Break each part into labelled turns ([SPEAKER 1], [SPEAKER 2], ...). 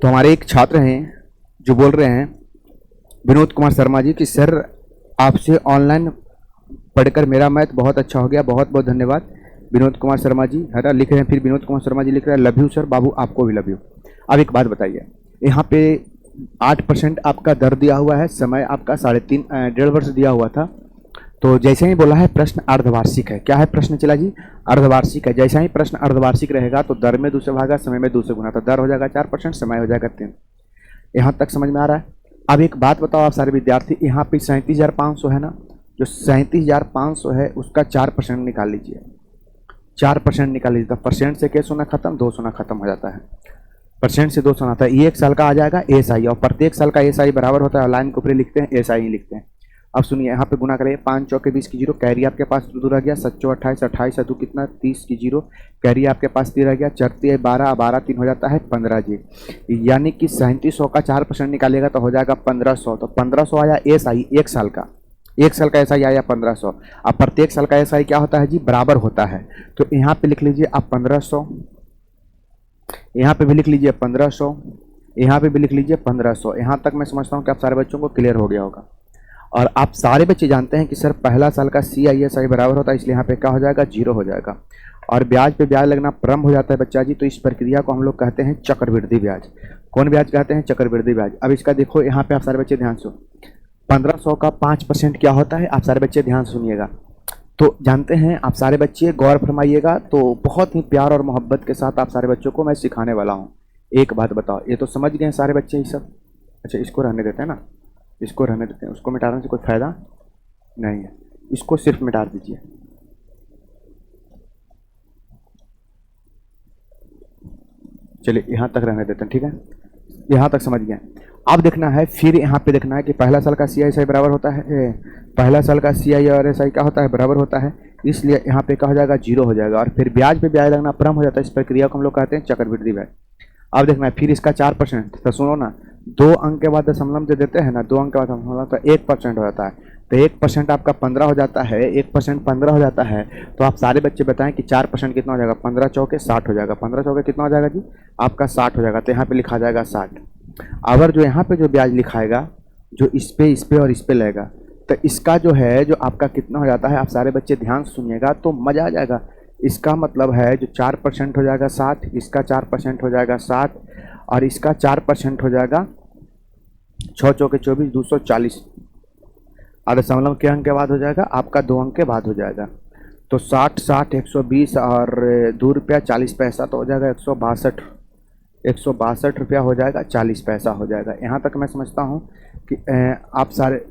[SPEAKER 1] तो हमारे एक छात्र हैं जो बोल रहे हैं विनोद कुमार शर्मा जी कि सर आपसे ऑनलाइन पढ़कर मेरा मैथ बहुत अच्छा हो गया, बहुत बहुत धन्यवाद। विनोद कुमार शर्मा जी है ना, लिख रहे हैं। फिर विनोद कुमार शर्मा जी लिख रहे हैं लव यू सर, बाबू आपको भी लव यू। अब एक बात बताइए, यहाँ पे 8% आपका दर दिया हुआ है, समय आपका 3.5 वर्ष दिया हुआ था। तो जैसे ही बोला है प्रश्न अर्धवार्षिक है, क्या है प्रश्न चला जी? अर्धवार्षिक है। जैसा ही प्रश्न अर्धवार्षिक रहेगा तो दर में 2 से भागा, समय में 2 से गुना, तो दर हो जाएगा 4%, समय हो जाएगा 3। यहाँ तक समझ में आ रहा है? अब एक बात बताओ आप सारे विद्यार्थी, यहाँ पे 37,500 है ना, जो 37,500 है उसका 4% निकाल लीजिए। 4% निकाल लीजिए, तो परसेंट से क्या सोना खत्म, 2 सोना खत्म हो जाता है। परसेंट से 2 सोना आता है। ये 1 साल का आ जाएगा एसआई, और प्रत्येक साल का एसआई बराबर होता है, लाइन के ऊपर लिखते हैं एसआई लिखते हैं। अब सुनिए, यहाँ पे गुना करें, 5 चौके 20 की 0, कैरी आपके पास 2 रह गया, 7 चौ 28, 28 2 कितना 30 की 0, कैरी आपके पास 3 रह गया, 4 12, 12 3 हो जाता है 15 जी। यानी कि 3700 का 4% निकालेगा तो हो जाएगा 1500। तो 1500 आया एसआई 1 साल का, 1 साल का एसआई आया 1500। अब प्रत्येक साल का एसआई क्या होता है जी? बराबर होता है। तो यहाँ पे लिख लीजिए आप 1500, यहाँ पे भी लिख लीजिए 1500, यहाँ पे भी लिख लीजिए 1500। यहाँ तक मैं समझता हूँ कि आप सारे बच्चों को क्लियर हो गया होगा। और आप सारे बच्चे जानते हैं कि सर पहला साल का CISI बराबर होता है, इसलिए यहाँ पे क्या हो जाएगा? 0 हो जाएगा। और ब्याज पे ब्याज लगना प्रारंभ हो जाता है बच्चा जी, तो इस प्रक्रिया को हम लोग कहते हैं चक्रवृद्धि ब्याज। कौन ब्याज कहते हैं? चक्रवृद्धि ब्याज। अब इसका देखो, यहाँ पे आप सारे बच्चे ध्यान से, 1500 का 5% क्या होता है? आप सारे बच्चे ध्यान सुनिएगा। तो जानते हैं आप सारे बच्चे, गौर फरमाइएगा। तो बहुत ही प्यार और मोहब्बत के साथ आप सारे बच्चों को मैं सिखाने वाला हूँ। एक बात बताओ, ये तो समझ गए सारे बच्चे ये सब? अच्छा, इसको रहने देते हैं ना, इसको रहने देते हैं, उसको मिटाने से कोई फायदा नहीं है, इसको सिर्फ मिटा दीजिए। चलिए यहाँ तक रहने देते हैं, ठीक है, यहाँ तक समझ गए। अब देखना है, फिर यहाँ पे देखना है कि पहला साल का CISI बराबर होता है, पहला साल का CISI क्या होता है? बराबर होता है, इसलिए यहाँ पे क्या हो जाएगा? 0 हो जाएगा। और फिर ब्याज पे ब्याज लगना प्रारंभ हो जाता है, इस प्रक्रिया को हम लोग कहते हैं चक्रवृद्धि ब्याज। अब देखना है, फिर इसका 4%, तो सुनो ना, 2 अंक के बाद दशमलव जो देते हैं ना, 2 अंक के बाद दशमलव, तो 1% हो जाता है। तो 1% आपका 15 हो जाता है, 1% 15 हो जाता है। तो आप सारे बच्चे बताएं कि 4% कितना हो जाएगा? 15 चौके 60 हो जाएगा। 15 चौके कितना हो जाएगा जी? आपका 60 हो जाएगा। तो यहाँ पे लिखा जाएगा 60। अगर जो यहाँ पे जो ब्याज लिखाएगा, जो इस पे और इस पे लगेगा, तो इसका जो है, जो आपका कितना हो जाता है, आप सारे बच्चे ध्यान सुनिएगा तो मज़ा आ जाएगा। इसका मतलब है जो 4% हो जाएगा 60, इसका 4% हो जाएगा 60, और इसका 4% हो जाएगा 6 चौके 24, 240। और दशमलव के अंक के बाद हो जाएगा आपका 2 अंक के बाद हो जाएगा। तो 60 60 120 और 2 रुपया 40 पैसा, तो हो जाएगा 162 रुपया हो जाएगा, 40 पैसा हो जाएगा। यहाँ तक मैं समझता हूँ कि आप सारे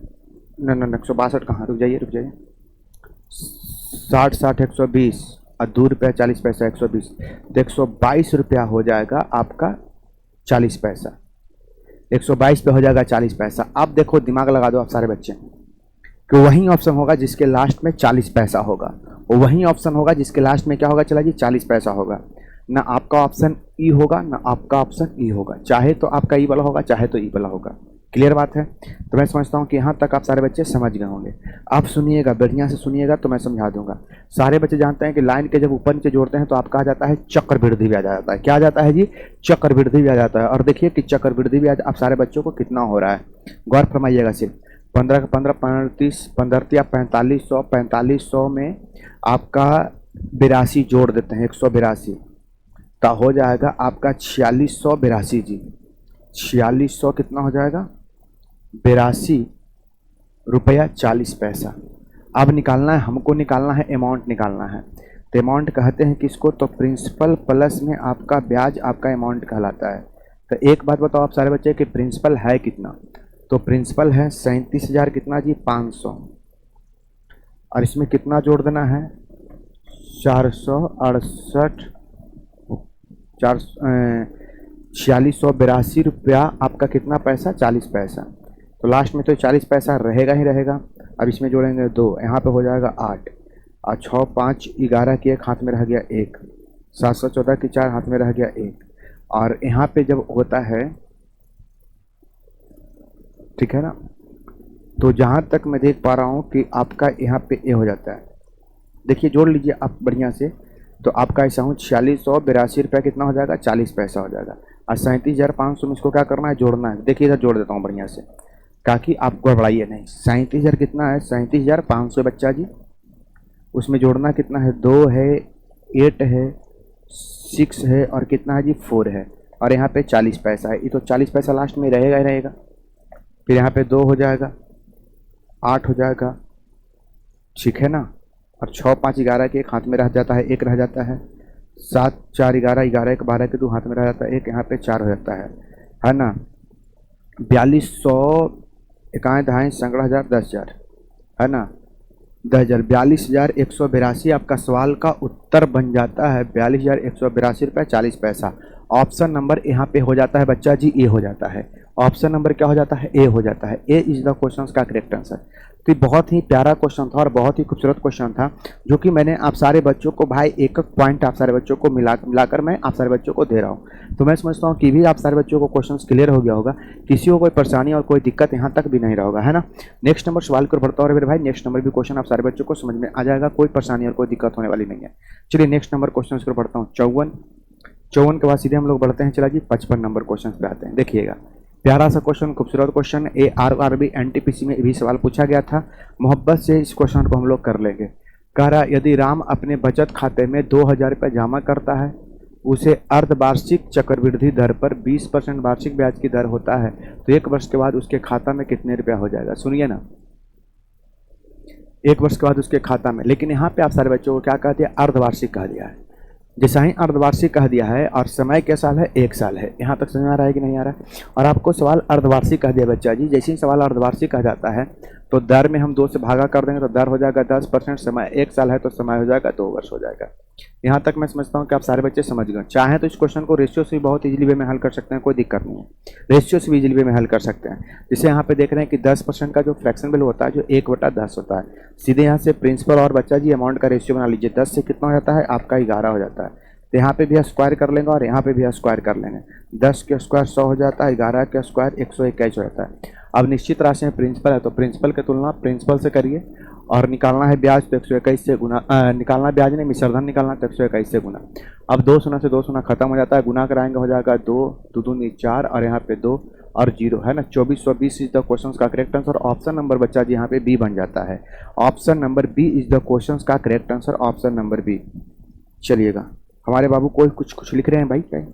[SPEAKER 1] न 162 कहाँ, रुक जाइए 60 60 120 और 2 रुपया 40 पैसा 120, तो 122 रुपया हो जाएगा आपका 40 पैसा। 122 पे हो जाएगा 40 पैसा। अब देखो, दिमाग लगा दो आप सारे बच्चे, कि वही ऑप्शन होगा जिसके लास्ट में 40 पैसा होगा, वही ऑप्शन होगा जिसके लास्ट में क्या होगा? चला जी 40 पैसा होगा। ना आपका ऑप्शन ई होगा, ना आपका ऑप्शन ई होगा, चाहे तो आपका ई वाला होगा, चाहे तो ई वाला होगा। क्लियर बात है? तो मैं समझता हूँ कि यहाँ तक आप सारे बच्चे समझ गए होंगे। आप सुनिएगा, बढ़िया से सुनिएगा तो मैं समझा दूंगा। सारे बच्चे जानते हैं कि लाइन के जब ऊपर नीचे जोड़ते हैं तो आपका आ जाता है चक्रवृद्धि ब्याज आ जाता है। क्या आ जाता है जी? चक्रवृद्धि ब्याज आता है। और देखिए कि चक्रवृद्धि ब्याज आप सारे बच्चों को कितना हो रहा है, गौर फरमाइएगा। सिर्फ 15 का 15 35 15 4500, 4500 में आपका 82 जोड़ देते हैं, 182, तो हो जाएगा आपका 4682 जी। 4600 कितना हो जाएगा? 82 रुपया 40 पैसा। अब निकालना है हमको, निकालना है अमाउंट निकालना है। तो अमाउंट कहते हैं किसको? तो प्रिंसिपल प्लस में आपका ब्याज आपका अमाउंट कहलाता है। तो एक बात बताओ आप सारे बच्चे कि प्रिंसिपल है कितना? तो प्रिंसिपल है 37,000 कितना जी? 500। और इसमें कितना जोड़ देना है? 468 4682 रुपया आपका कितना पैसा? 40 पैसा। तो लास्ट में तो 40 पैसा रहेगा ही रहेगा। अब इसमें जोड़ेंगे 2, यहाँ पे हो जाएगा 8, और 6 5 11 की 1 हाथ में रह गया 1, 714 की 4 हाथ में रह गया 1, और यहाँ पे जब होता है, ठीक है ना, तो जहाँ तक मैं देख पा रहा हूँ कि आपका यहाँ पे ए हो जाता है। देखिए जोड़ लीजिए आप बढ़िया से, तो आपका ऐसा हूँ 4682 रुपया कितना हो जाएगा? 40 पैसा हो जाएगा। और 37,500 में इसको क्या करना है, जोड़ना है। देखिए इधर जोड़ देता हूँ बढ़िया से, ताकि आप गड़बड़ाइए नहीं। 37,000 कितना है, 37,500 बच्चा जी। उसमें जोड़ना कितना है, 2 है, 8 है, 6 है, और कितना है जी, 4 है, और यहाँ पे 40 पैसा है। ये तो 40 पैसा लास्ट में रहेगा ही रहेगा। फिर यहाँ पे 2 हो जाएगा, 8 हो जाएगा, ठीक है ना। और 6, 5, 11 के एक हाथ में रह जाता है, एक रह जाता है। 7, 4, 11, 11 के 12 के 2 हाथ में रह जाता है, एक यहाँ पे 4 हो जाता है ना। 4200 इकाएँ दहाएँ संगड़ हज़ार 10,000 है ना, 10,000, 42,182 आपका सवाल का उत्तर बन जाता है। 42,182 रुपये 40 पैसा। ऑप्शन नंबर यहाँ पे हो जाता है बच्चा जी, ए हो जाता है। ऑप्शन नंबर क्या हो जाता है, ए हो जाता है। ए इज द क्वेश्चन का करेक्ट आंसर। तो बहुत ही प्यारा क्वेश्चन था और बहुत ही खूबसूरत क्वेश्चन था, जो कि मैंने आप सारे बच्चों को भाई एक एक पॉइंट आप सारे बच्चों को मिलाकर मैं आप सारे बच्चों को दे रहा हूँ। तो मैं समझता हूँ कि भी आप सारे बच्चों को क्वेश्चन क्लियर हो गया होगा, किसी को कोई परेशानी और कोई दिक्कत यहाँ तक भी नहीं रहा होगा, है ना। नेक्स्ट नंबर सवाल को बढ़ता और मेरे भाई नेक्स्ट नंबर भी क्वेश्चन आप सारे बच्चों को समझ में आ जाएगा, कोई परेशानी और कोई दिक्कत होने वाली नहीं है। चलिए नेक्स्ट नंबर क्वेश्चन को बढ़ता हूँ। 54 के बाद सीधे हम लोग बढ़ते हैं, चला जी 55 नंबर क्वेश्चन पे आते हैं। देखिएगा प्यारा सा क्वेश्चन, खूबसूरत क्वेश्चन। ARRB NTPC में भी सवाल पूछा गया था। मोहब्बत से इस क्वेश्चन को हम लोग कर लेंगे। कह रहा यदि राम अपने बचत खाते में 2,000 रुपये जमा करता है, उसे अर्धवार्षिक चक्रवृद्धि दर पर 20% वार्षिक ब्याज की दर होता है, तो 1 वर्ष के बाद उसके खाता में कितने रुपया हो जाएगा। सुनिए ना, 1 वर्ष के बाद उसके खाता में, लेकिन यहाँ पे आप सारे बच्चों को क्या कह दिया, अर्धवार्षिक कह दिया है। जैसा ही अर्धवार्षिक कह दिया है और समय क्या साल है, 1 साल है। यहाँ तक समझ में आ रहा है कि नहीं आ रहा है। और आपको सवाल अर्धवार्षिक कह दिया बच्चा जी, जैसे ही सवाल अर्धवार्षिक कह जाता है तो दर में हम 2 से भागा कर देंगे तो दर हो जाएगा 10%, समय 1 साल है तो समय हो जाएगा 2 वर्ष हो जाएगा। यहाँ तक मैं समझता हूँ कि आप सारे बच्चे समझ गए। चाहे तो इस क्वेश्चन को रेशियो से भी बहुत इजीली वे में हल कर सकते हैं, कोई दिक्कत नहीं है। रेशियो से भी इजीली वे में हल कर सकते हैं। जैसे यहाँ पे देख रहे हैं कि 10% का जो फ्रैक्शन वैल्यू होता है, जो 1/10 होता है, सीधे यहाँ से प्रिंसिपल और बच्चा जी अमाउंट का रेशियो बना लीजिए। 10 से कितना हो जाता है आपका 11 हो जाता है। तो यहाँ पे भी स्क्वायर कर लेंगे और यहाँ पे भी स्क्वायर कर लेंगे। 10 के स्क्वायर 100 हो जाता है, 11 के स्क्वायर 121 हो जाता है। अब निश्चित राशि में प्रिंसिपल है तो प्रिंसिपल की तुलना प्रिंसिपल से करिए, और निकालना है ब्याज तो 121 से गुना, निकालना ब्याज नहीं मिश्रधन निकालना तो 121 से गुना। अब 2 शून्य से 2 शून्य खत्म हो जाता है, गुना कराएंगे हो जाएगा 2 2 दूनी 4 और यहाँ पे 2 और 0 है ना। 2420 इज द क्वेश्चन का करेक्ट आंसर। ऑप्शन नंबर बच्चा जी यहाँ पे बी बन जाता है। Option number B is the question का correct answer, option number B. चलिएगा हमारे बाबू कोई कुछ लिख रहे हैं भाई क्या।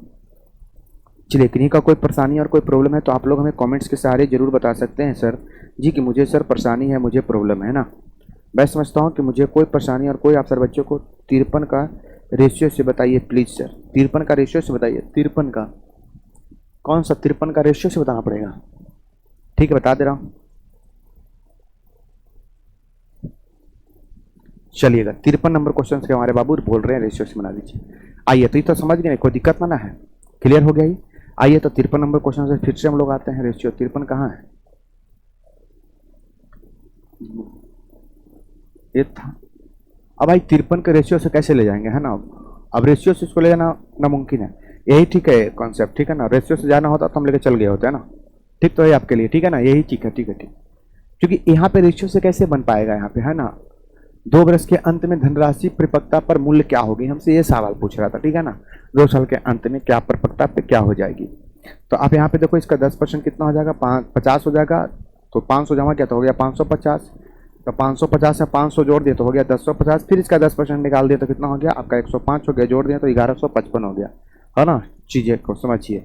[SPEAKER 1] चलिए किन्हीं का कोई परेशानी और कोई प्रॉब्लम है तो आप लोग हमें कमेंट्स के सहारे जरूर बता सकते हैं सर जी कि मुझे सर परेशानी है, मुझे प्रॉब्लम है ना। मैं समझता हूँ कि मुझे कोई परेशानी और कोई आप सर बच्चों को 53 का रेशियो से बताइए प्लीज़ सर। 53 का रेशियो से बताइए। 53 का कौन सा 53 का रेशियो से बताना पड़ेगा। ठीक है बता दे रहा हूँ। चलिएगा 53 नंबर क्वेश्चन के हमारे बाबू बोल रहे हैं रेशियो से बना दीजिए। आइए तो ये तो समझ गए, कोई दिक्कत ना है, क्लियर हो गया ही। आइए तो 53 नंबर क्वेश्चन से फिर से हम लोग आते हैं। रेशियो 53 कहाँ है, ये था। अब भाई 53 के रेशियो से कैसे ले जाएंगे, है ना। अब रेशियो से इसको ले जाना नामुमकिन है। यही ठीक है कॉन्सेप्ट, ठीक है ना। रेशियो से जाना होता तो हम लेके चल गए होते हैं ना। ठीक तो है आपके लिए, ठीक है ना, यही ठीक है, ठीक है ठीक। क्योंकि यहाँ पे रेशियो से कैसे बन पाएगा, यहाँ पे है ना। 2 वर्ष के अंत में धनराशि परिपक्वता पर मूल्य क्या होगी, हमसे ये सवाल पूछ रहा था, ठीक है ना। 2 साल के अंत में क्या परिपक्वता पे क्या हो जाएगी। तो आप यहाँ पे देखो इसका 10% कितना हो जाएगा, 50 हो जाएगा। तो 500 जमा किया तो हो गया 550। तो 550 से 500 जोड़ दिए तो हो गया 1050। फिर इसका 10% निकाल दिया तो कितना हो गया आपका 105 हो गया। जोड़ दिया तो 1155 हो गया, है ना। चीज़ें को समझिए,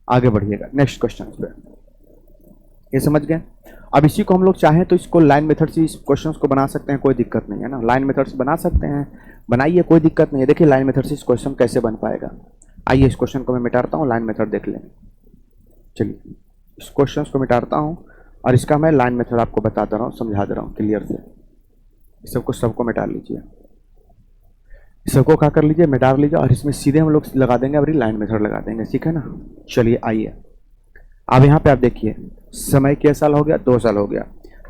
[SPEAKER 1] आगे बढ़िएगा नेक्स्ट क्वेश्चन पे। ये समझ गए। अब इसी को हम लोग चाहें तो इसको लाइन मेथड से इस क्वेश्चन को बना सकते हैं, कोई दिक्कत नहीं है ना। लाइन मेथड से बना सकते हैं, बनाइए, कोई दिक्कत नहीं है। देखिए लाइन मेथड से इस क्वेश्चन कैसे बन पाएगा। आइए इस क्वेश्चन को मैं मिटाता हूँ, लाइन मेथड देख लेंगे। चलिए इस क्वेश्चन को मिटाता हूँ और इसका मैं लाइन मेथड आपको बता दे रहा हूँ, समझा दे रहा हूँ क्लियर से। सबको मिटा लीजिए, सबको क्या कर लीजिए, मिटा लीजिए। और इसमें सीधे हम लोग लगा देंगे, अभी लाइन मेथड लगा देंगे, ठीक है ना। चलिए आइए अब यहाँ पे आप देखिए समय क्या साल हो गया, 2 साल हो गया।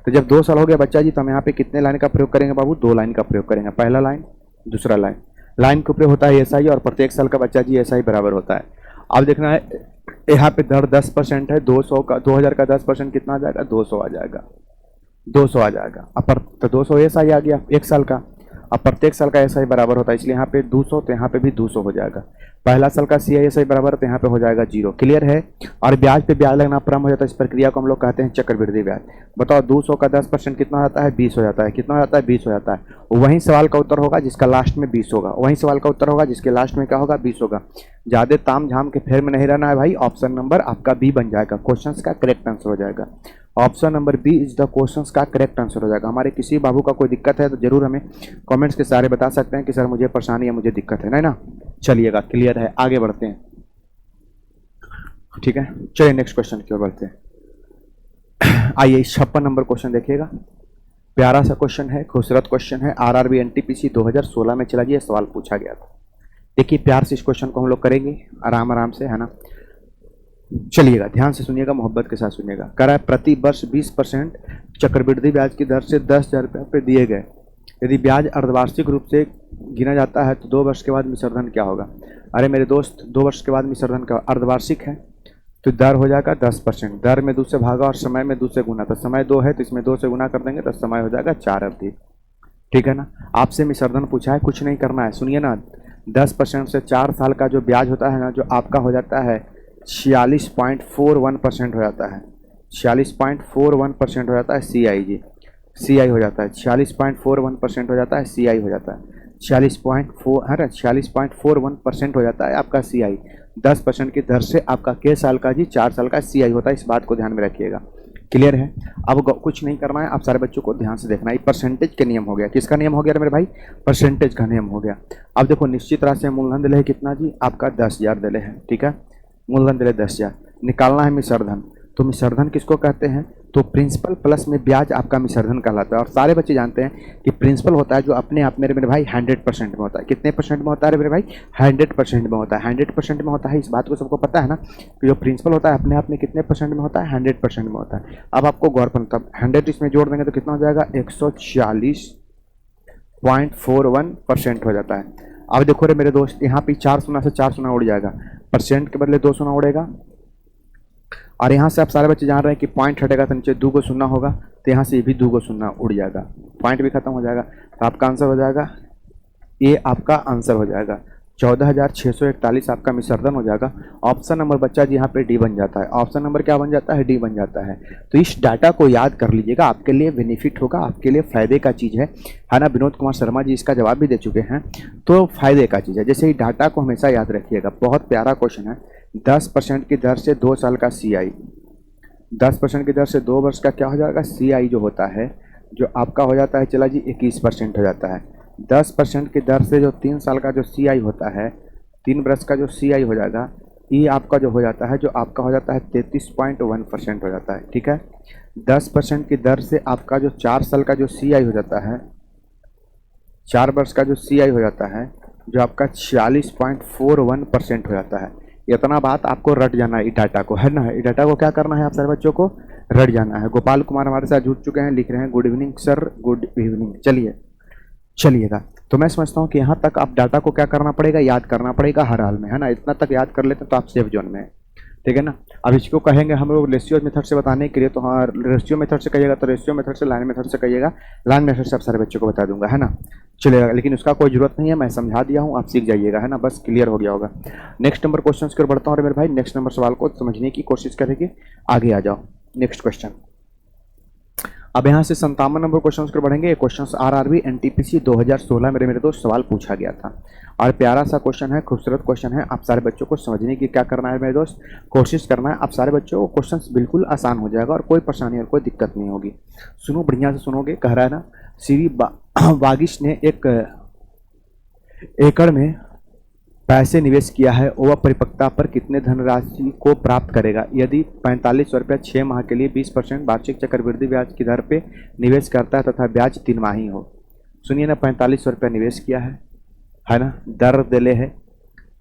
[SPEAKER 1] तो जब 2 साल हो गया बच्चा जी तो हम यहाँ पे कितने लाइन का प्रयोग करेंगे बाबू, 2 लाइन का प्रयोग करेंगे। पहला लाइन, दूसरा लाइन। लाइन का प्रयोग होता है एसआई और प्रत्येक साल का बच्चा जी एसआई बराबर होता है। अब देखना है यहाँ पे दर 10% है, 200 का 2000 का 10% कितना आ जाएगा, 200 आ जाएगा, 200 आ जाएगा। अब तो 200 एसआई आ गया 1 साल का। अब प्रत्येक साल का एसआई बराबर होता है, इसलिए यहाँ पे 200 तो यहाँ पे भी 200 हो जाएगा। पहला साल का सीआई एसआई बराबर है तो यहाँ पे हो जाएगा 0। क्लियर है। और ब्याज पे ब्याज लगना प्रारंभ हो जाता है, इस प्रक्रिया को हम लोग कहते हैं चक्रवृद्धि ब्याज। बताओ 200 का 10% कितना हो जाता है? 20 हो जाता है। कितना हो जाता है? 20 हो जाता है। वही सवाल का उत्तर होगा जिसका लास्ट में 20 होगा, वही सवाल का उत्तर होगा जिसके लास्ट में क्या होगा? 20 होगा। ज़्यादा ताम झाम के फेर में नहीं रहना है भाई। ऑप्शन नंबर आपका बी बन जाएगा, क्वेश्चन का करेक्ट आंसर हो जाएगा। Option number B is the question का करेक्ट आंसर हो जाएगा। हमारे किसी बाबू का कोई दिक्कत है तो जरूर हमें कमेंट्स के सहारे बता सकते हैं कि सर मुझे परेशानी है, मुझे दिक्कत है, नहीं ना। चलिएगा, क्लियर है, आगे बढ़ते हैं। ठीक है, चलिए नेक्स्ट क्वेश्चन की ओर बढ़ते हैं। आइए 56 नंबर क्वेश्चन देखिएगा। प्यारा सा क्वेश्चन है, खूबसूरत क्वेश्चन है। आरआरबी एनटीपीसी 2016 में चला, ये सवाल पूछा गया था। देखिए प्यार से इस क्वेश्चन को हम लोग करेंगे, आराम आराम से, है ना। चलिएगा, ध्यान से सुनिएगा, मोहब्बत के साथ सुनिएगा। कह रहा है प्रति वर्ष 20% चक्रवृद्धि ब्याज की दर से 10,000 रुपये पे दिए गए। यदि ब्याज अर्धवार्षिक रूप से गिना जाता है तो 2 वर्ष के बाद मिश्रधन क्या होगा? अरे मेरे दोस्त, 2 वर्ष के बाद मिश्रधन का अर्धवार्षिक है तो दर हो जाएगा 10%। दर में 2 से भागा और समय में 2 से गुना, तो समय 2 है तो इसमें 2 से गुना कर देंगे तो समय हो जाएगा 4 अवधि। ठीक है ना। आपसे मिश्रधन पूछा है, कुछ नहीं करना है, सुनिए ना। 10% से 4 साल का जो ब्याज होता है ना, जो आपका हो जाता है 46.41% हो जाता है। 46.41% हो जाता है CI जी, CI हो जाता है। 46.41% हो जाता है CI हो जाता है। 46.41% हो जाता है आपका CI। 10% की दर से आपका के साल का जी 4 साल का CI होता है, इस बात को ध्यान में रखिएगा। क्लियर है। अब कुछ नहीं करना है, आप सारे बच्चों को ध्यान से देखना है। परसेंटेज का नियम हो गया। किसका नियम हो गया मेरे भाई? परसेंटेज का नियम हो गया। अब देखो, निश्चित राशि में मूलधन दिले है कितना जी? आपका 10,000 दिले है। ठीक है, मूलधन दिले 10,000। निकालना है मिश्रधन, तो मिश्रधन किसको कहते हैं? तो प्रिंसिपल प्लस में ब्याज आपका मिश्रधन कहलाता है। और सारे बच्चे जानते हैं कि प्रिंसिपल होता है जो अपने आप मेरे भाई 100% में होता है। कितने परसेंट में होता है मेरे भाई? 100% में होता है। 100% में होता है, इस बात को सबको पता है ना कि जो प्रिंसिपल होता है अपने आप में कितने परसेंट में होता है? 100% में होता है। अब आपको गौर पर, तब 100 इसमें जोड़ देंगे तो कितना हो जाएगा? 140.41% हो जाता है। अब देखो रे मेरे दोस्त, यहाँ पे 4 शून्य से 4 शून्य उड़ जाएगा, परसेंट के बदले 2 शून्य उड़ेगा। और यहाँ से आप सारे बच्चे जान रहे हैं कि पॉइंट हटेगा तो नीचे 2 शून्य होगा, तो यहाँ से ये भी 2 शून्य उड़ जाएगा, पॉइंट भी खत्म हो जाएगा। तो आपका आंसर हो जाएगा, ये आपका आंसर हो जाएगा 14,641 आपका मिश्रधन हो जाएगा। ऑप्शन नंबर बच्चा जी यहाँ पे डी बन जाता है। ऑप्शन नंबर क्या बन जाता है? डी बन जाता है। तो इस डाटा को याद कर लीजिएगा, आपके लिए बेनिफिट होगा, आपके लिए फायदे का चीज़ है ना। विनोद कुमार शर्मा जी इसका जवाब भी दे चुके हैं, तो फायदे का चीज़ है। जैसे ही डाटा को हमेशा याद रखिएगा, बहुत प्यारा क्वेश्चन है। 10% की दर से 2 साल का CI, 10% की दर से 2 वर्ष का क्या हो जाएगा? CI जो होता है, जो आपका हो जाता है, चला जी 21% हो जाता है। 10% की दर से जो 3 साल का जो CI होता है, 3 वर्ष का जो CI हो जाएगा, ये आपका जो हो जाता है, जो आपका हो जाता है 33.1% हो जाता है। ठीक है। 10% की दर से आपका जो 4 साल का जो CI हो जाता है, 4 वर्ष का जो CI हो जाता है, जो आपका 46.41% हो जाता है। इतना बात आपको रट जाना है, डाटा को, है ना। डाटा को क्या करना है? आप सारे बच्चों को रट जाना है। गोपाल कुमार हमारे साथ जुड़ चुके हैं, लिख रहे हैं good evening sir, good evening. चलिएगा, तो मैं समझता हूँ कि यहाँ तक आप डाटा को क्या करना पड़ेगा? याद करना पड़ेगा हर हाल में, है ना। इतना तक याद कर लेते हैं तो आप सेफ जोन में है। ठीक है ना। अब इसको कहेंगे हम लोग रेशियो मेथड से बताने के लिए, तो हाँ, रेशियो मेथड से कहिएगा तो रेशियो मेथड से, लाइन मेथड से कहिएगा लाइन मेथड से, आप सारे बच्चों को बता दूंगा, है ना। चलिएगा, लेकिन उसका कोई जरूरत नहीं है, मैं समझा दिया हूँ, आप सीख जाइएगा, है ना, बस क्लियर हो गया होगा। नेक्स्ट नंबर क्वेश्चन की ओर बढ़ता हूँ मेरे भाई। नेक्स्ट नंबर सवाल को समझने की कोशिश करेंगे, आगे आ जाओ। नेक्स्ट क्वेश्चन, अब यहाँ से 57 नंबर क्वेश्चन की ओर बढ़ेंगे। ये क्वेश्चन आरआरबी एनटीपीसी 2016 मेरे दोस्त सवाल पूछा गया था, और प्यारा सा क्वेश्चन है, खूबसूरत क्वेश्चन है। आप सारे बच्चों को समझने की क्या करना है मेरे दोस्त? कोशिश करना है। आप सारे बच्चों को क्वेश्चन बिल्कुल आसान हो जाएगा और कोई परेशानी और कोई दिक्कत नहीं होगी। सुनो, बढ़िया से सुनोगे। कह रहा है ना, श्री वागिश ने 1 एकड़ में पैसे निवेश किया है, वह परिपक्वता पर कितने धनराशि को प्राप्त करेगा? यदि 45 रुपये 6 माह के लिए 20% वार्षिक चक्रवृद्धि ब्याज की दर पे निवेश करता है तथा ब्याज 3 माही हो। सुनिए ना, 45 रुपये निवेश किया है ना। दर दिले है,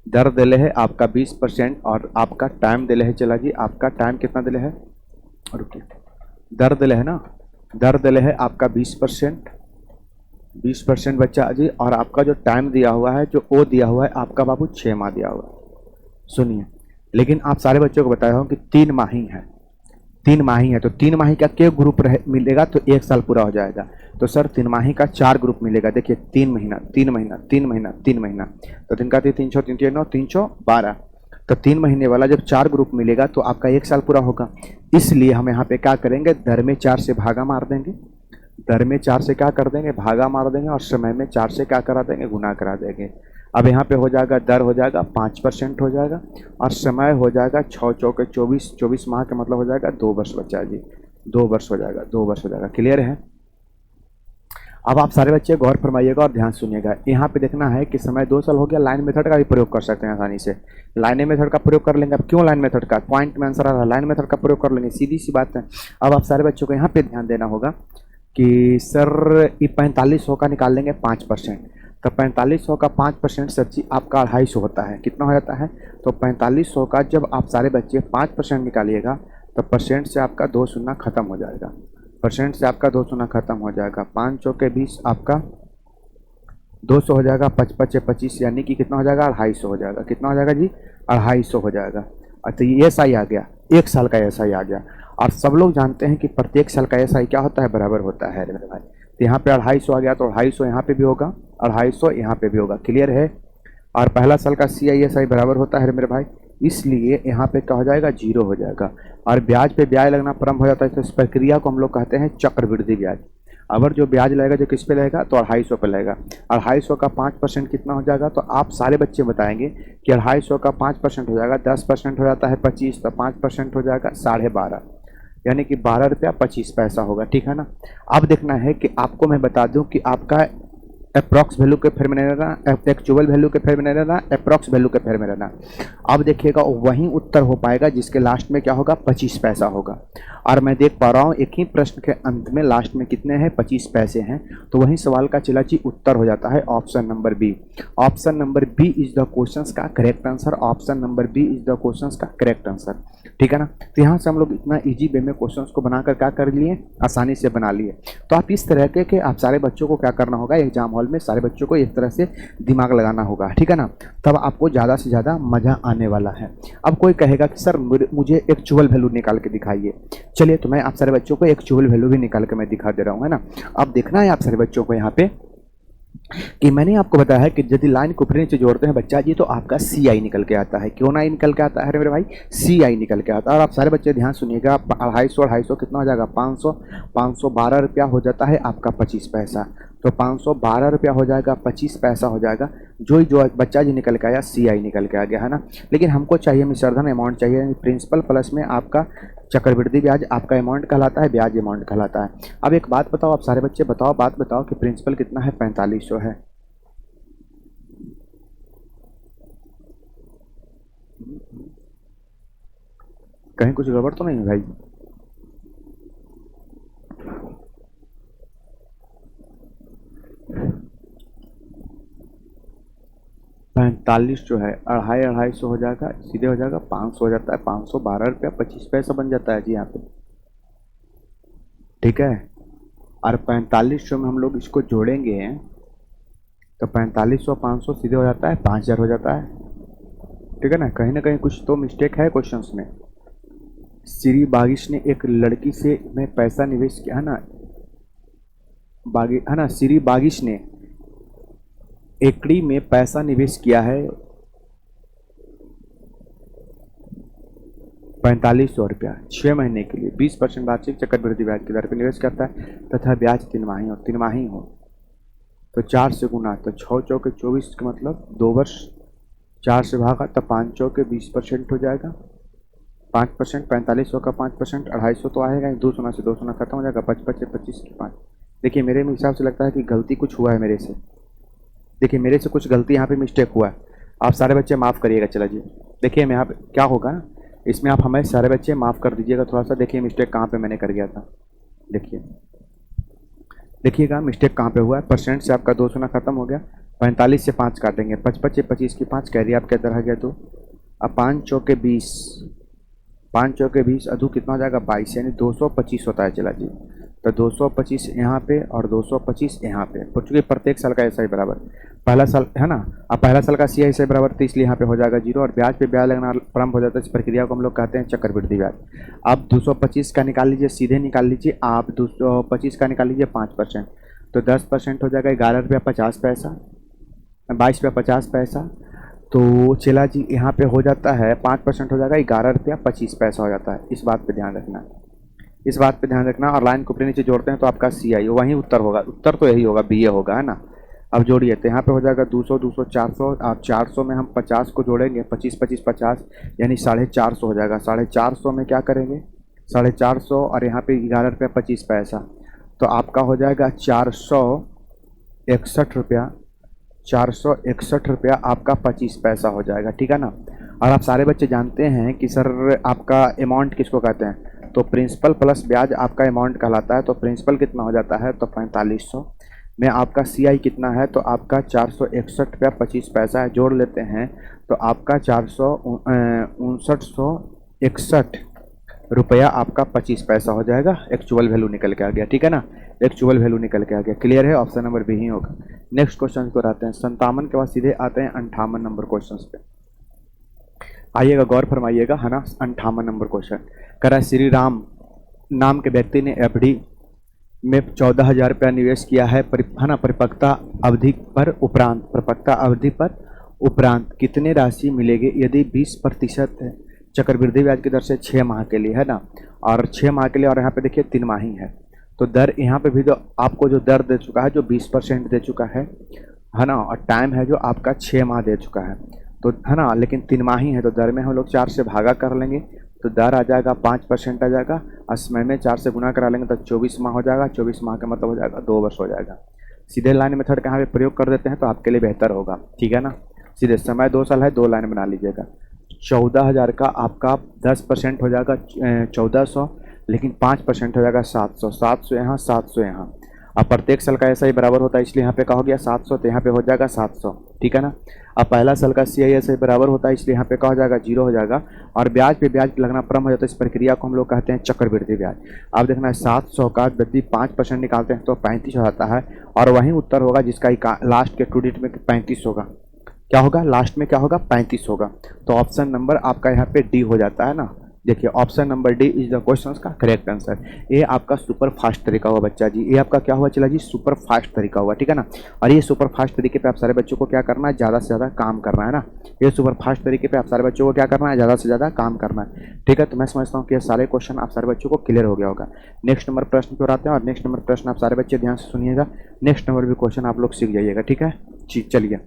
[SPEAKER 1] दर दिले है आपका 20%, और आपका टाइम दिले है, चला जी आपका टाइम कितना दिले है? रुकिए, दर दिले है ना, दर दिले है आपका 20%, 20% बच्चा जी, और आपका जो टाइम दिया हुआ है, जो ओ दिया हुआ है आपका बाबू 6 माह दिया हुआ है। सुनिए, लेकिन आप सारे बच्चों को बताया हूँ कि 3 माही है, 3 माही है तो 3 माही का क्या ग्रुप मिलेगा तो 1 साल पूरा हो जाएगा। तो सर 3 माही का 4 ग्रुप मिलेगा। देखिए 3 महीना 3 महीना 3 महीना 3 महीना, तो 3 का 300 3 9 312। तो 3 महीने वाला जब 4 ग्रुप मिलेगा तो आपका 1 साल पूरा होगा। इसलिए हम यहाँ पे क्या करेंगे, दर में 4 से भागा मार देंगे। दर में 4 से क्या कर देंगे, भागा मार देंगे, और समय में 4 से क्या करा देंगे, गुना करा देंगे। अब यहाँ पे हो जाएगा, दर हो जाएगा 5% हो जाएगा, और समय हो जाएगा 6 चौके 24, 24 माह का मतलब हो जाएगा 2 वर्ष बच्चा जी, 2 वर्ष हो जाएगा, 2 वर्ष हो जाएगा। क्लियर है। अब आप सारे बच्चे गौर फरमाइएगा और ध्यान सुनिएगा। यहाँ पे देखना है कि समय 2 साल हो गया, लाइन मेथड का भी प्रयोग कर सकते हैं आसानी से। लाइन मेथड का प्रयोग कर लेंगे। अब क्यों लाइन मेथड का, पॉइंट में आंसर आ रहा है, लाइन मेथड का प्रयोग कर लेंगे, सीधी सी बात है। अब आप सारे बच्चों को यहाँ पे ध्यान देना होगा कि सर ये 4500 का निकाल लेंगे 5%। तो 4500 का 5% सर जी आपका 250 होता है। कितना हो जाता है, तो 4500 का जब आप सारे बच्चे 5% निकालिएगा तो परसेंट से आपका 2 शून्य खत्म हो जाएगा। परसेंट से आपका 2 शून्य खत्म हो जाएगा। 5 चौके 20 आपका 200 हो जाएगा, 5 पचे 25, यानी कि कितना हो जाएगा, 250 हो जाएगा। कितना हो जाएगा जी, 250 हो जाएगा। अच्छा ये एसआई आ गया, 1 साल का एसआई आ गया। और सब लोग जानते हैं कि प्रत्येक साल का एसआई क्या होता है, बराबर होता है मेरे भाई। तो यहाँ पे 250 आ गया, तो 250 यहाँ पे भी होगा, 250 यहाँ पे भी होगा। क्लियर है। और पहला साल का CISI बराबर होता है मेरे भाई, इसलिए यहाँ पे क्या हो जाएगा, 0 हो जाएगा। और ब्याज पे ब्याज लगना प्रारंभ हो जाता है, तो इस प्रक्रिया को हम लोग कहते हैं चक्रवृद्धि ब्याज। अगर जो ब्याज लगेगा जो किस पे लगेगा, तो 250 पे लगेगा। 250 का 5% कितना हो जाएगा, तो आप सारे बच्चे बताएंगे कि 250 का 5% हो जाएगा, 10% हो जाता है 25, तो 5% हो जाएगा 12.5, यानी कि 12 रुपया 25 पैसा होगा। ठीक है ना। अब देखना है कि आपको मैं बता दूं कि आपका अप्रॉक्स वैल्यू के फेर में नहीं रहना, एक्चुअल वैल्यू के फेर में नहीं रहना, अप्रॉक्स वैल्यू के फेर में रहना। अब देखिएगा वही उत्तर हो पाएगा जिसके लास्ट में क्या होगा, 25 पैसा होगा। और मैं देख पा रहा हूँ एक ही प्रश्न के अंत में लास्ट में कितने हैं, 25 पैसे हैं। तो वही सवाल का चिला जी उत्तर हो जाता है option number B. Option number B is the question का correct answer. Option number B is the question का करेक्ट आंसर। ठीक है ना। तो यहाँ से हम लोग इतना इजी वे में क्वेश्चंस को बनाकर क्या कर लिए, आसानी से बना लिए। तो आप इस तरह के आप सारे बच्चों को क्या करना होगा, एग्जाम हॉल में सारे बच्चों को एक तरह से दिमाग लगाना होगा। ठीक है ना। तब आपको ज़्यादा से ज़्यादा मज़ा आने वाला है। अब कोई कहेगा कि सर मुझे एक्चुअल वैल्यू निकाल के दिखाइए। चलिए तो मैं आप सारे बच्चों को एक्चुअल वैल्यू भी निकाल के मैं दिखा दे रहा हूँ, है ना। अब देखना है आप सारे बच्चों को यहाँ पे कि मैंने आपको बताया है कि यदि लाइन को फिर से जोड़ते हैं बच्चा जी, तो आपका CI निकल के आता है। क्यों ना निकल के आता है मेरे भाई, CI निकल के आता है। और आप सारे बच्चे ध्यान सुनिएगा, 250 कितना हो जाएगा, 500, 512 रुपया हो जाता है आपका 25 पैसा। तो 512 रुपया हो जाएगा, 25 पैसा हो जाएगा। जो बच्चा जी निकल के आया, CI निकल के आ गया, है ना। लेकिन हमको चाहिए मिश्रधन अमाउंट चाहिए, प्रिंसिपल प्लस में आपका चक्रवृद्धि ब्याज आपका अमाउंट कहलाता है, ब्याज अमाउंट कहलाता है। अब एक बात बताओ, आप सारे बच्चे बताओ, बात बताओ कि प्रिंसिपल कितना है, 4500 है। कहीं कुछ गड़बड़ तो नहीं है भाई। पैंतालीस जो है, 250 हो जाएगा, सीधे हो जाएगा 500 हो जाता है, 512 रुपया 25 पैसा बन जाता है जी यहाँ पे। ठीक है। और 4500 में हम लोग इसको जोड़ेंगे तो 4500 500 सीधे हो जाता है 5000 हो जाता है। ठीक है ना कहीं कुछ तो मिस्टेक है क्वेश्चंस में। श्री बागिश ने एक लड़की से में पैसा निवेश किया, है ना, है ना। श्री बागिश ने एकड़ी में पैसा निवेश किया है 4500 रुपया 6 महीने के लिए 20% वार्षिक चक्रवृद्धि ब्याज की दर पर निवेश करता है तथा ब्याज 3 माही और 3 माही हो तो 4 से गुना, तो 6 चौके 24 का मतलब 2 वर्ष, 4 से भागा तो 5 चौके 20% हो जाएगा। 5%, 4500 का 5%, 250 तो आएगा, 2 शून्य से 2 शून्य खत्म हो जाएगा, 25 25 25 की 5। देखिए मेरे हिसाब से लगता है कि गलती कुछ हुआ है मेरे से। देखिए मेरे से कुछ गलती यहाँ पे मिस्टेक हुआ है, आप सारे बच्चे माफ़ करिएगा। चला जी देखिए मैं यहाँ पे क्या होगा ना, इसमें आप हमें सारे बच्चे माफ़ कर दीजिएगा थोड़ा सा। देखिए मिस्टेक कहाँ पे मैंने कर गया था, देखिएगा मिस्टेक कहाँ पे हुआ है। परसेंट से आपका 2 शून्य खत्म हो गया, 45 से 5 काटेंगे, 25 25 की 5 कैरी आपके अंदर आ गया 2। अब 5 चौके 20, 5 चौके 20 अधू कितना हो जाएगा 22, यानी 225 होता है। चला जी तो 225 यहाँ पे और 225 यहाँ पे, चूँकि प्रत्येक साल का ऐसा ही बराबर पहला साल है ना। अब पहला साल का सी आई से बराबर तो इसलिए यहाँ पे हो जाएगा 0 और ब्याज पे ब्याज लगना प्रारंभ हो जाता है। इस प्रक्रिया को हम लोग कहते हैं चक्रवृद्धि ब्याज। अब 225 का निकाल लीजिए, सीधे निकाल लीजिए आप। 225 का निकाल लीजिए 5%, तो 10% हो जाएगा 11 रुपया 50 पैसा, 22 रुपया 50 पैसा। तो चला जी यहाँ पे हो जाता है 5% हो जाएगा 11 रुपया 25 पैसा हो जाता है। इस बात पे ध्यान रखना, इस बात पे ध्यान रखना। और लाइन को ऊपर नीचे जोड़ते हैं तो आपका सी आई वहीं उत्तर होगा, उत्तर तो यही होगा, बी ए होगा, है ना। अब जोड़िए तो यहाँ पे हो जाएगा 200 200 400 और 400 में हम 50 को जोड़ेंगे, 25 25 50 यानी 450 हो जाएगा। 450 में क्या करेंगे, 450 और यहाँ पे 11 रुपया 25 पैसा, तो आपका हो जाएगा 461 रुपया, 461 रुपया आपका 25 पैसा हो जाएगा, ठीक है ना। और आप सारे बच्चे जानते हैं कि सर आपका अमाउंट किसको कहते हैं, तो प्रिंसिपल प्लस ब्याज आपका अमाउंट कहलाता है। तो प्रिंसिपल कितना हो जाता है, तो 4500 में आपका सी आई कितना है, तो आपका 461 रुपया 25 पैसा है। जोड़ लेते हैं तो आपका 459,61 रुपया आपका 25 पैसा हो जाएगा। एक्चुअल वैल्यू निकल के आ गया, ठीक है ना, एक्चुअल वैल्यू निकल के आ गया। क्लियर है, ऑप्शन नंबर बी ही होगा। नेक्स्ट क्वेश्चन को आते हैं 57 के बाद सीधे आते हैं 58 नंबर क्वेश्चन पे। आइएगा, गौर फरमाइएगा, है ना। 58 नंबर क्वेश्चन कह रहा है श्री राम नाम के व्यक्ति ने एफडी में 14,000 रुपया निवेश किया है ना, परिपक्वता अवधि पर उपरांत, परिपक्वता अवधि पर उपरांत कितने राशि मिलेगी यदि 20% चक्रवृद्धि ब्याज की दर से 6 माह के लिए, है ना, और 6 माह के लिए, और यहाँ पे देखिए 3 माही है। तो दर यहाँ पे भी तो आपको जो दर दे चुका है जो 20% दे चुका है ना, और टाइम है जो आपका 6 माह दे चुका है, तो है ना, लेकिन 3 माही है तो दर में हम लोग 4 से भागा कर लेंगे तो दर आ जाएगा 5% आ जाएगा, और समय में 4 से गुना करा लेंगे तो 24 माह हो जाएगा। 24 माह का मतलब हो जाएगा 2 वर्ष हो जाएगा। सीधे लाइन मेथड कहाँ पे प्रयोग कर देते हैं तो आपके लिए बेहतर होगा, ठीक है ना। सीधे समय 2 साल है, 2 लाइन बना लीजिएगा। 14,000 का आपका 10% हो जाएगा 1400, लेकिन 5% हो जाएगा 700, 700 यहाँ 700 यहाँ। अब प्रत्येक साल का ऐसा ही बराबर होता है, इसलिए यहाँ पे कहा हो गया 700, तो यहाँ पे हो जाएगा 700, ठीक है ना। अब पहला साल का सी आई ऐसा ही बराबर होता है, इसलिए यहाँ पे कहा हो जाएगा 0 हो जाएगा, और ब्याज पे ब्याज लगना प्रारंभ हो जाता है। इस प्रक्रिया को हम लोग कहते हैं चक्रवृद्धि ब्याज। अब देखना है 700 का यदि 5% निकालते हैं तो 35 हो जाता है, और वही उत्तर होगा जिसका लास्ट के 2 डिजिट में 35 होगा। क्या होगा लास्ट में, क्या होगा 35 होगा। तो ऑप्शन नंबर आपका यहाँ पे डी हो जाता है ना। देखिए option number D is the question का करेक्ट आंसर। ये आपका सुपर फास्ट तरीका हुआ बच्चा जी, ये आपका क्या हुआ चला जी, सुपर फास्ट तरीका हुआ, ठीक है ना। और ये सुपर फास्ट तरीके पे आप सारे बच्चों को क्या करना है, ज़्यादा से ज़्यादा काम करना है ना। ये सुपर फास्ट तरीके पे आप सारे बच्चों को क्या करना है, ज़्यादा से ज़्यादा काम करना है, ठीक है। तो मैं समझता हूँ कि ये सारे क्वेश्चन आप सारे बच्चों को क्लियर हो गया होगा। नेक्स्ट नंबर प्रश्न पर आते हैं, और नेक्स्ट नंबर प्रश्न आप सारे बच्चे ध्यान से सुनिएगा। नेक्स्ट नंबर भी क्वेश्चन आप लोग सीख जाइएगा, ठीक है। चलिए,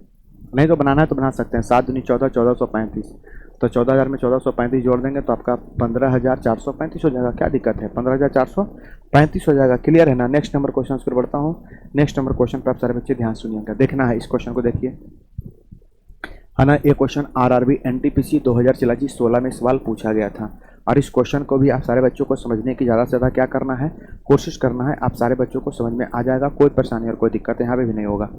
[SPEAKER 1] नहीं तो बनाना है तो बना सकते हैं। 7 दूनी 14, 1435, तो 14,000 में 1435 जोड़ देंगे तो आपका 15,435 हो जाएगा। क्या दिक्कत है, 15,435 हो जाएगा। क्लियर है ना। नेक्स्ट नंबर क्वेश्चन पर बढ़ता हूँ। नेक्स्ट नंबर क्वेश्चन पर आप सारे बच्चे ध्यान सुनिएगा, देखना है इस क्वेश्चन को, देखिए, है ना। ये क्वेश्चन आरआरबी एनटीपीसी 2016 में सवाल पूछा गया था, और इस क्वेश्चन को भी आप सारे बच्चों को समझने की ज़्यादा से ज़्यादा क्या करना है, कोशिश करना है। आप सारे बच्चों को समझ में आ जाएगा, कोई परेशानी और कोई दिक्कत यहाँ पे भी नहीं होगा।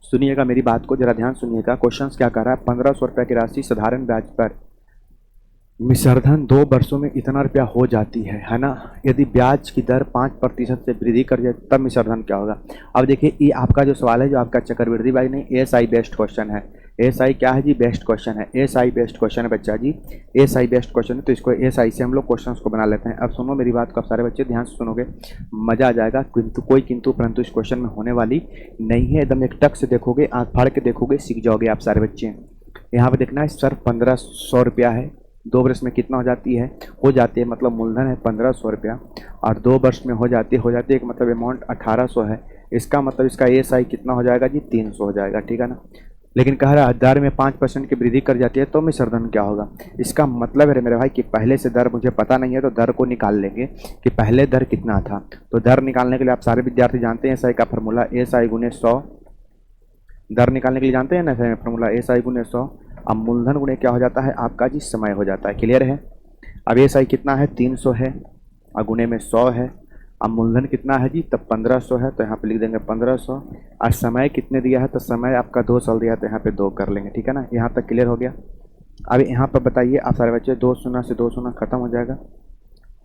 [SPEAKER 1] सुनिएगा मेरी बात को, जरा ध्यान सुनिएगा। क्वेश्चन क्या कर रहा है, 1500 रुपये की राशि साधारण ब्याज पर मिश्रधन 2 वर्षों में इतना रुपया हो जाती है ना। यदि ब्याज की दर 5% से वृद्धि कर जाए तब मिश्रधन क्या होगा। अब देखिए ये आपका जो सवाल है, जो आपका चक्रवृद्धि ब्याज नहीं, एएसआई बेस्ड क्वेश्चन है। एएसआई क्या है जी, बेस्ट क्वेश्चन है। एएसआई बेस्ट क्वेश्चन है बच्चा जी, एएसआई बेस्ट क्वेश्चन है। तो इसको एएसआई से हम लोग क्वेश्चंस को बना लेते हैं। अब सुनो मेरी बात को, आप सारे बच्चे ध्यान से सुनोगे, मज़ा आ जाएगा। किंतु कोई किंतु परंतु इस क्वेश्चन में होने वाली नहीं है। एकदम एक टक से देखोगे, आँख फाड़ के देखोगे, सीख जाओगे आप सारे बच्चे। यहाँ पर देखना है सर 1500 रुपया है, 2 वर्ष में कितना हो जाती है, मतलब मूलधन है 1500 रुपया, और 2 वर्ष में हो जाती है मतलब अमाउंट 1800 है। इसका मतलब इसका एएसआई कितना हो जाएगा जी, 300 हो जाएगा, ठीक है ना। लेकिन कह रहा है दर में 5% की वृद्धि कर जाती है तो मिश्रधन क्या होगा। इसका मतलब है मेरे भाई कि पहले से दर मुझे पता नहीं है, तो दर को निकाल लेंगे कि पहले दर कितना था। तो दर निकालने के लिए आप सारे विद्यार्थी जानते हैं एएसआई का फॉर्मूला, एएसआई गुने 100। दर निकालने के लिए जानते हैं ना फॉर्मूला, एएसआई गुने 100। अब मूलधन गुणे क्या हो जाता है आपका जी, समय हो जाता है। क्लियर है। अब एएसआई कितना है, 300 है, और गुणे में 100 है। अब मूलधन कितना है जी, तब 1500 है, तो यहाँ पे लिख देंगे 1500। और समय कितने दिया है, तो समय आपका 2 साल दिया है, तो यहाँ पे 2 कर लेंगे, ठीक है ना। यहाँ तक क्लियर हो गया। अब यहाँ पर बताइए आप सारे बच्चे, 2 शून्य से 2 शून्य खत्म हो जाएगा,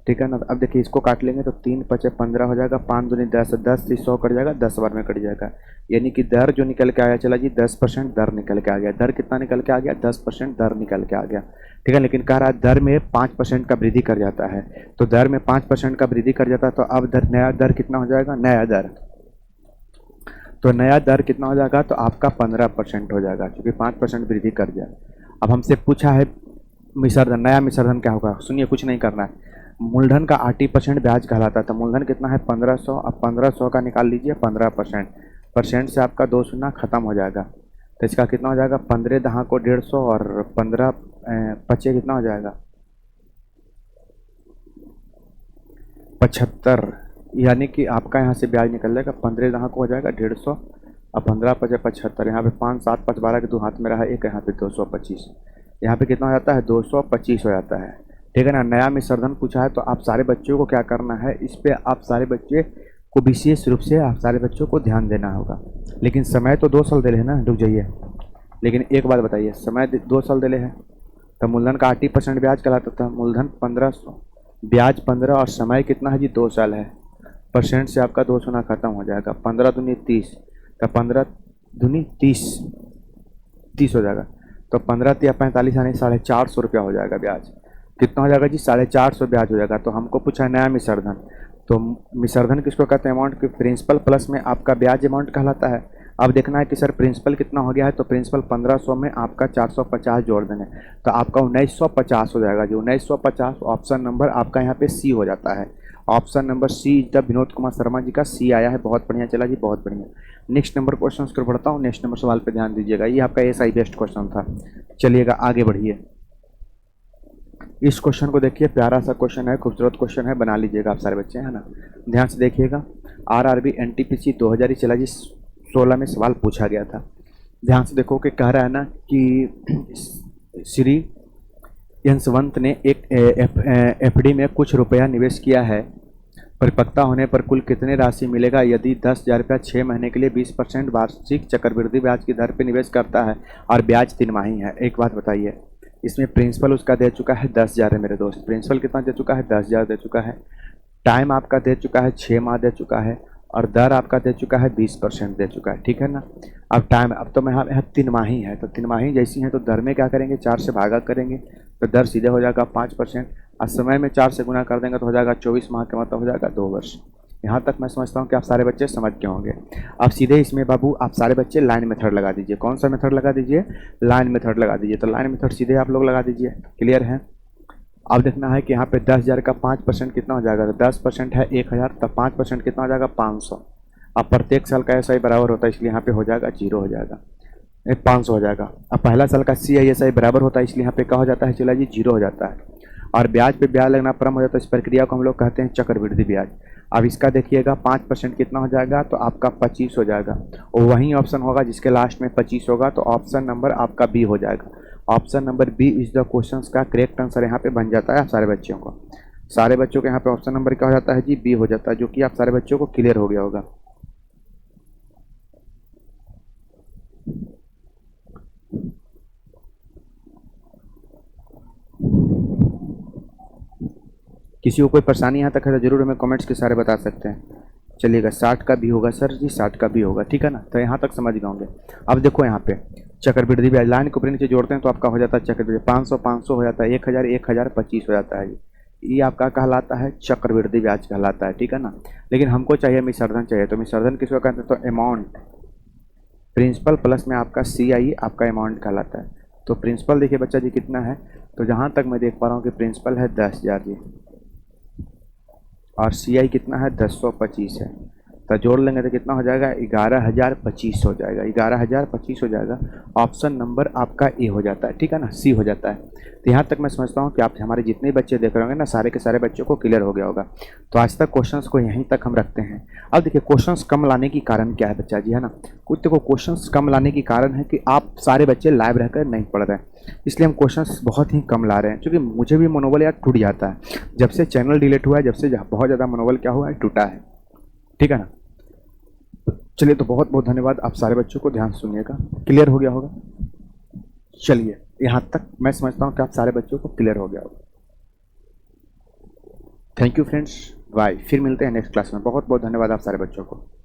[SPEAKER 1] ठीक है ना। अब देखिए इसको काट लेंगे तो 3 पचे 15 हो जाएगा, 5 दूनी 10, 10 से 100 कट जाएगा, 10 बार में कट जाएगा। यानी कि दर जो निकल के आया, चला जी 10% दर निकल के आ गया। दर कितना निकल के आ गया? 10% दर निकल के आ गया, ठीक है। लेकिन कह रहा है दर में 5% का वृद्धि कर जाता है, तो दर में 5% का वृद्धि कर जाता है, तो अब दर नया दर कितना हो जाएगा? नया दर, तो नया दर कितना हो जाएगा? तो आपका 15% हो जाएगा, क्योंकि 5% वृद्धि कर जाए। अब हमसे पूछा है मिश्रधन, नया मिश्रधन क्या होगा? सुनिए, कुछ नहीं करना है। मूलधन का 80% ब्याज कहलाता है, तो मूलधन कितना है? 1500। अब 1500 का निकाल लीजिए 15%, परसेंट से आपका 2 शून्य खत्म हो जाएगा, तो इसका कितना हो जाएगा? 15 दहा को 150 और 15 पचे कितना हो जाएगा? 75। यानी कि आपका यहाँ से ब्याज निकल जाएगा, 15 दहा को हो जाएगा 150 और 15 पचे 75। यहाँ पे 5 7 5 12 के 2 हाथ में रहा एक, यहाँ पे 225, यहाँ पे कितना हो जाता है? 225 हो जाता है, ठीक है ना। नया मिश्रधन पूछा है, तो आप सारे बच्चों को क्या करना है, इस पे आप सारे बच्चे को विशेष रूप से आप सारे बच्चों को ध्यान देना होगा। लेकिन समय तो 2 साल दे रहे हैं ना, रुक जाइए। लेकिन एक बात बताइए, समय 2 साल दे रहे हैं, तो मूलधन का 80% ब्याज कहलाता था। मूलधन 1500, ब्याज 15 और समय कितना है जी? 2 साल है। परसेंट से आपका 2 शून्य खत्म हो जाएगा, 15 दूनी 30, तो 15 दूनी 30, 30 हो जाएगा, तो 15 या 45 यानी 450 रुपया हो जाएगा ब्याज। कितना हो जाएगा जी? 450 ब्याज हो जाएगा। तो हमको पूछा है नया मिश्रधन, तो मिश्रधन किसको कहते हैं? अमाउंट की प्रिंसिपल प्लस में आपका ब्याज अमाउंट कहलाता है। अब देखना है कि सर प्रिंसिपल कितना हो गया है, तो प्रिंसिपल 1500 में आपका 450 जोड़ देना है, तो आपका 1950 हो जाएगा जी। 1950 ऑप्शन नंबर आपका यहाँ पे सी हो जाता है। Option number C is the Vinod Kumar Sharma ji का सी आया है। बहुत बढ़िया, चला जी, बहुत बढ़िया। नेक्स्ट नंबर क्वेश्चन कर बढ़ता हूँ। नेक्स्ट नंबर सवाल पे ध्यान दीजिएगा, ये आपका एसआई बेस्ट क्वेश्चन था। चलिएगा आगे बढ़िए। इस क्वेश्चन को देखिए, प्यारा सा क्वेश्चन है, खूबसूरत क्वेश्चन है, बना लीजिएगा आप सारे बच्चे, है ना। ध्यान से देखिएगा। आरआरबी एनटीपीसी 2000 ही चला जी, 16 में सवाल पूछा गया था। ध्यान से देखो कि कह रहा है ना कि श्री यशवंत ने एक एफडी में कुछ रुपया निवेश किया है, परिपक्वता होने पर कुल कितने राशि मिलेगा यदि 10,000 रुपया 6 महीने के लिए 20% वार्षिक चक्रवृद्धि ब्याज की दर पर निवेश करता है और ब्याज 3 माही है। एक बात बताइए, इसमें प्रिंसिपल उसका दे चुका है 10,000 है मेरे दोस्त। प्रिंसिपल कितना दे चुका है? 10,000 दे चुका है। टाइम आपका दे चुका है 6 माह दे चुका है, और दर आपका दे चुका है 20% दे चुका है, ठीक है ना। अब टाइम, अब तो मैं यहाँ 3 माही है, तो 3 माही जैसी है तो दर में क्या करेंगे? 4 से भागा करेंगे, तो दर सीधे हो जाएगा 5%, और समय में 4 से गुना कर देंगे तो हो जाएगा 24 माह, का मतलब हो जाएगा 2 वर्ष। यहाँ तक मैं समझता हूँ कि आप सारे बच्चे समझ के होंगे। अब सीधे इसमें बाबू आप सारे बच्चे लाइन मेथड लगा दीजिए। कौन सा मेथड लगा दीजिए? लाइन मेथड लगा दीजिए। तो लाइन मेथड सीधे आप लोग लगा दीजिए, क्लियर है। अब देखना है कि यहाँ पे 10,000 का 5% कितना हो जाएगा, तो 10% है 1,000, तब 5% कितना हो जाएगा? 500। अब प्रत्येक साल का ऐसा ही बराबर होता है, इसलिए यहाँ पे हो जाएगा 0 हो जाएगा, 500 हो जाएगा। अब पहला साल का सी आई एस आई बराबर होता है, इसलिए यहाँ पे क्या हो जाता है? चला जी 0 हो जाता है, और ब्याज पे ब्याज लगना प्रारंभ हो जाता है। इस प्रक्रिया को हम लोग कहते हैं चक्रवृद्धि ब्याज। अब इसका देखिएगा 5% कितना हो जाएगा, तो आपका 25 हो जाएगा, और वही ऑप्शन होगा जिसके लास्ट में 25 होगा, तो ऑप्शन नंबर आपका बी हो जाएगा। Option number B is the question का करेक्ट आंसर यहाँ पे बन जाता है। आप सारे बच्चों को, सारे बच्चों के यहाँ पे ऑप्शन नंबर क्या हो जाता है जी? बी हो जाता है, जो कि आप सारे बच्चों को क्लियर हो गया होगा। किसी को कोई परेशानी यहाँ तक है तो जरूर हमें कमेंट्स के सारे बता सकते हैं। चलिएगा, 60 का भी होगा सर जी, 60 का भी होगा, ठीक है ना। तो यहाँ तक समझ गए होंगे। अब देखो यहाँ पे चक्रवृद्धि ब्याज लाइन को ऊपर नीचे जोड़ते हैं तो आपका हो जाता है चक्रवृद्धि 500 500 हो जाता है, 1,000 1,000 25 हो जाता है। ये आपका कहलाता है चक्रवृद्धि ब्याज कहलाता है, ठीक है ना। लेकिन हमको चाहिए मिश्रधन चाहिए, तो मिश्रधन किसको कहते हैं? तो अमाउंट, प्रिंसिपल प्लस में आपका सी आई आपका अमाउंट कहलाता है। तो प्रिंसिपल देखिए बच्चा जी कितना है, तो जहाँ तक मैं देख पा रहा हूँ कि प्रिंसिपल है 10,000 जी, और सी आई कितना है? 1025 है, तो जोड़ लेंगे तो कितना हो जाएगा? 11,025 हो जाएगा, 11,025 हो जाएगा। ऑप्शन नंबर आपका ए हो जाता है, ठीक है ना, सी हो जाता है। तो यहाँ तक मैं समझता हूँ कि आप हमारे जितने बच्चे देख रहे होंगे ना, सारे के सारे बच्चों को क्लियर हो गया होगा। तो आज तक क्वेश्चंस को यहीं तक हम रखते हैं। अब देखिए क्वेश्चंस कम लाने की कारण क्या है बच्चा जी, है ना। कुछ देखो क्वेश्चंस कम लाने की कारण है कि आप सारे बच्चे लाइव रहकर नहीं पढ़ रहे हैं, इसलिए हम क्वेश्चंस बहुत ही कम ला रहे हैं। क्योंकि मुझे भी मनोबल यार टूट जाता है, जब से चैनल डिलीट हुआ है, जब से बहुत ज़्यादा मनोबल क्या हुआ है? टूटा है, ठीक है ना। चलिए, तो बहुत बहुत धन्यवाद। आप सारे बच्चों को ध्यान सुनिएगा, क्लियर हो गया होगा। चलिए, यहाँ तक मैं समझता हूँ कि आप सारे बच्चों को क्लियर हो गया होगा। Thank you friends, bye. फिर मिलते हैं नेक्स्ट क्लास में। बहुत बहुत धन्यवाद आप सारे बच्चों को।